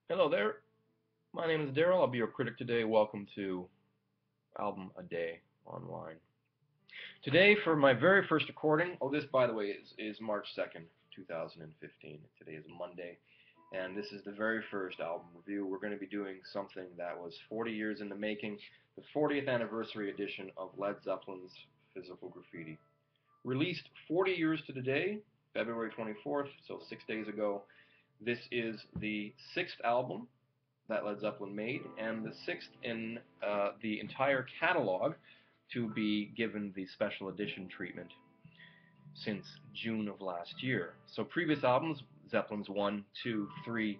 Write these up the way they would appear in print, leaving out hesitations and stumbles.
Hello there. My name is Daryl. I'll be your critic today. Welcome to Album a Day Online. Today, for my very first recording, this, by the way, is March 2nd, 2015. Today is Monday, and this is the very first album review. We're going to be doing something that was 40 years in the making, the 40th anniversary edition of Led Zeppelin's Physical Graffiti. Released 40 years to the day, February 24th, so 6 days ago. This is the sixth album that Led Zeppelin made, and the sixth in the entire catalog to be given the special edition treatment since June of last year. So previous albums, Zeppelin's 1, 2, 3,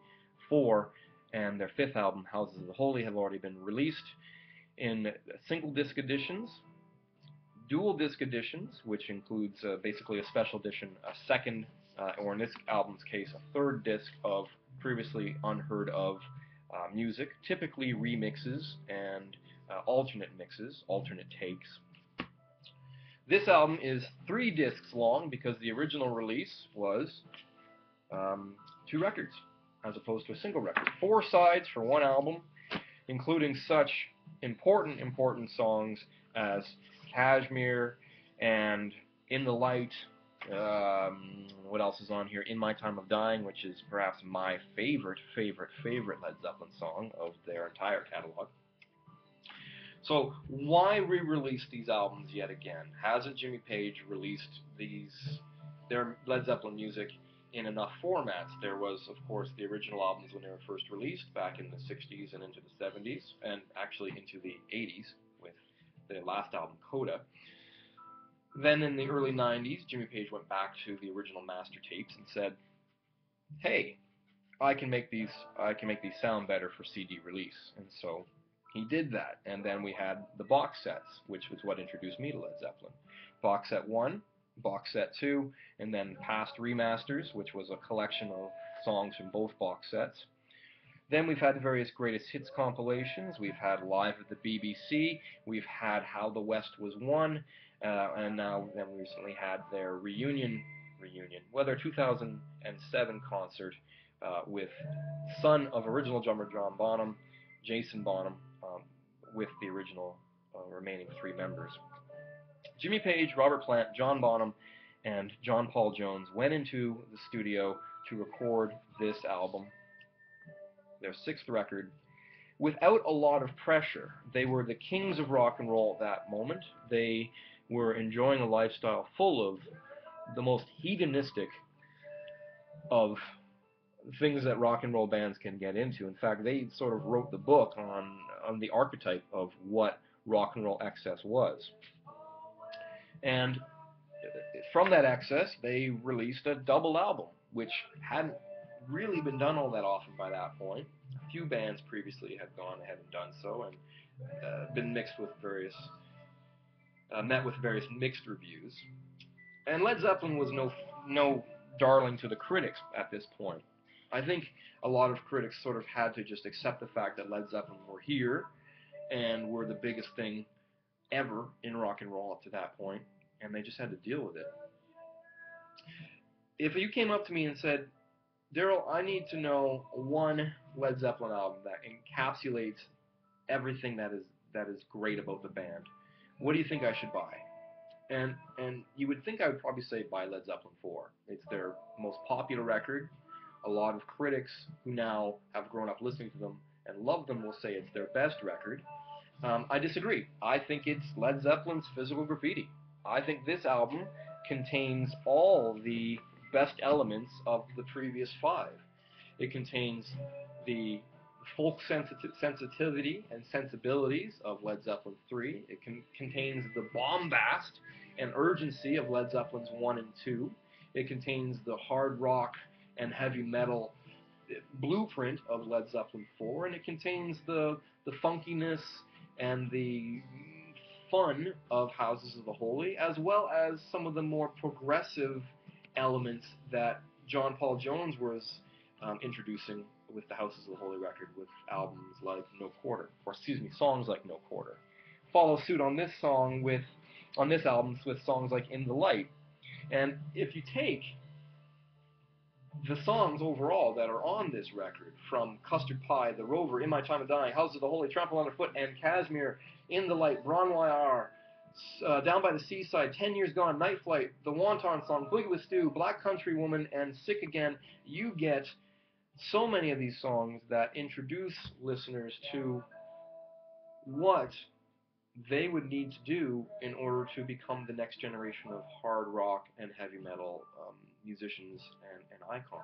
4, and their fifth album, Houses of the Holy, have already been released in single disc editions, dual disc editions, which includes basically a special edition, a second, or in this album's case, a third disc of previously unheard of music, typically remixes and alternate mixes, alternate takes. This album is 3 discs long because the original release was 2 records as opposed to a single record. 4 sides for one album, including such important songs as Kashmir and In the Light. What else is on here? In My Time of Dying, which is perhaps my favorite Led Zeppelin song of their entire catalog. So why re-release these albums yet again? Hasn't Jimmy Page released their Led Zeppelin music in enough formats? There was, of course, the original albums when they were first released back in the 60s and into the 70s, and actually into the 80s with the last album, Coda. Then in the early 90s, Jimmy Page went back to the original master tapes and said, "Hey, I can make these sound better for CD release." And so he did that. And then we had the box sets, which was what introduced me to Led Zeppelin. Box set 1, box set 2, and then past remasters, which was a collection of songs from both box sets. Then we've had various greatest hits compilations. We've had Live at the BBC. We've had How the West Was Won. And now then we recently had their reunion, their 2007 concert with son of original drummer John Bonham, Jason Bonham, with the original remaining 3 members. Jimmy Page, Robert Plant, John Bonham, and John Paul Jones went into the studio to record this album, their 6th record, without a lot of pressure. They were the kings of rock and roll at that moment. They were enjoying a lifestyle full of the most hedonistic of things that rock and roll bands can get into. In fact, they sort of wrote the book on the archetype of what rock and roll excess was. And from that excess, they released a double album, which hadn't really been done all that often by that point. A few bands previously had gone ahead and done so, and been mixed with various, met with various mixed reviews. And Led Zeppelin was no darling to the critics at this point. I think a lot of critics sort of had to just accept the fact that Led Zeppelin were here and were the biggest thing ever in rock and roll up to that point, and they just had to deal with it. If you came up to me and said, "Daryl, I need to know one Led Zeppelin album that encapsulates everything that is great about the band, what do you think I should buy?" And you would think I would probably say buy Led Zeppelin 4. It's their most popular record. A lot of critics who now have grown up listening to them and love them will say it's their best record. I disagree. I think it's Led Zeppelin's Physical Graffiti. I think this album contains all the best elements of the previous 5. It contains the folk sensitivity and sensibilities of Led Zeppelin 3. It contains the bombast and urgency of Led Zeppelin's 1 and 2. It contains the hard rock and heavy metal blueprint of Led Zeppelin 4, and it contains the funkiness and the fun of Houses of the Holy, as well as some of the more progressive elements that John Paul Jones was introducing with the Houses of the Holy record, with albums like No Quarter, or excuse me, songs like No Quarter. Follow suit on this album with songs like In the Light. And if you take the songs overall that are on this record, from Custard Pie, The Rover, In My Time of Dying, House of the Holy, Trample Underfoot, and Casimir, In the Light, Bon Voyage, Down by the Seaside, 10 Years Gone, Night Flight, The Wonton Song, Boogie with Stew, Black Country Woman, and Sick Again, you get so many of these songs that introduce listeners to what they would need to do in order to become the next generation of hard rock and heavy metal musicians and icons.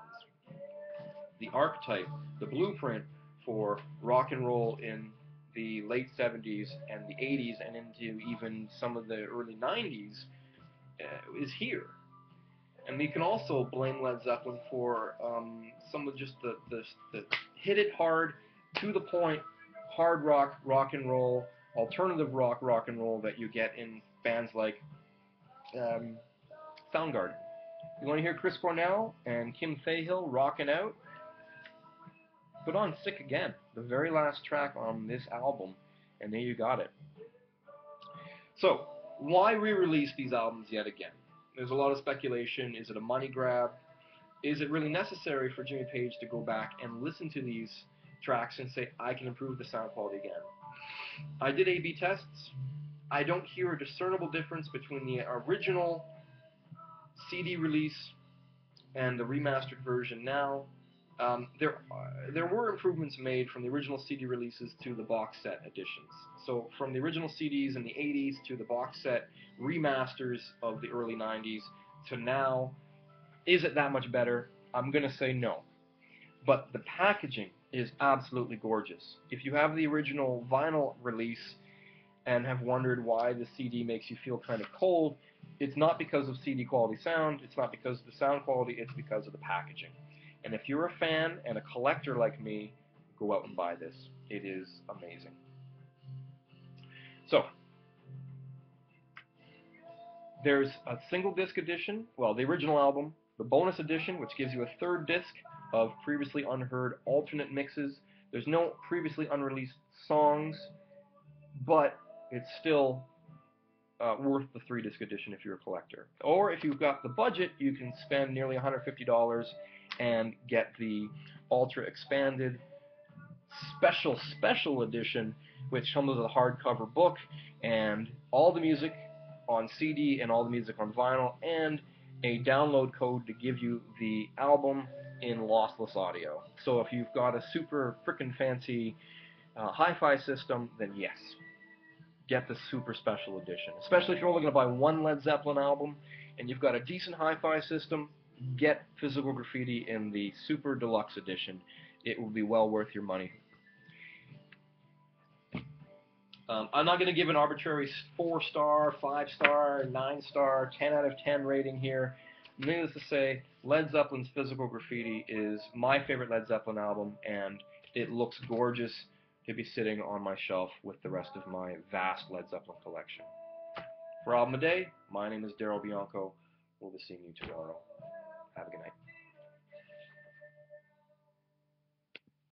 The archetype, the blueprint for rock and roll in the late 70s and the 80s and into even some of the early 90s is here. And we can also blame Led Zeppelin for some of just the hit it hard, to the point, hard rock, rock and roll, alternative rock, rock and roll that you get in bands like Soundgarden. You want to hear Chris Cornell and Kim Cahill rocking out? Put on Sick Again, the very last track on this album, and there you got it. So, why re-release these albums yet again? There's a lot of speculation. Is it a money grab? Is it really necessary for Jimmy Page to go back and listen to these tracks and say, I can improve the sound quality again? I did A/B tests. I don't hear a discernible difference between the original CD release and the remastered version now. There were improvements made from the original CD releases to the box set editions. So from the original CDs in the 80s to the box set remasters of the early 90s to now, is it that much better? I'm going to say no. But the packaging is absolutely gorgeous. If you have the original vinyl release and have wondered why the CD makes you feel kind of cold, it's not because of CD quality sound, it's not because of the sound quality, it's because of the packaging. And if you're a fan and a collector like me, go out and buy this. It is amazing. So, there's a single disc edition, well, the original album, the bonus edition, which gives you a third disc of previously unheard alternate mixes. There's no previously unreleased songs, but it's still worth the 3-disc edition if you're a collector. Or if you've got the budget, you can spend nearly $150 and get the ultra expanded special edition, which comes with a hardcover book and all the music on CD and all the music on vinyl, and a download code to give you the album in lossless audio. So if you've got a super frickin' fancy hi-fi system, then yes, get the super special edition. Especially if you're only going to buy one Led Zeppelin album and you've got a decent hi-fi system, get Physical Graffiti in the super deluxe edition. It will be well worth your money. I'm not going to give an arbitrary 4-star, 5-star, 9-star, 10 out of 10 rating here. Needless to say, Led Zeppelin's Physical Graffiti is my favorite Led Zeppelin album, and it looks gorgeous to be sitting on my shelf with the rest of my vast Led Zeppelin collection. For Album a Day, my name is Daryl Bianco. We'll be seeing you tomorrow. Have a good night.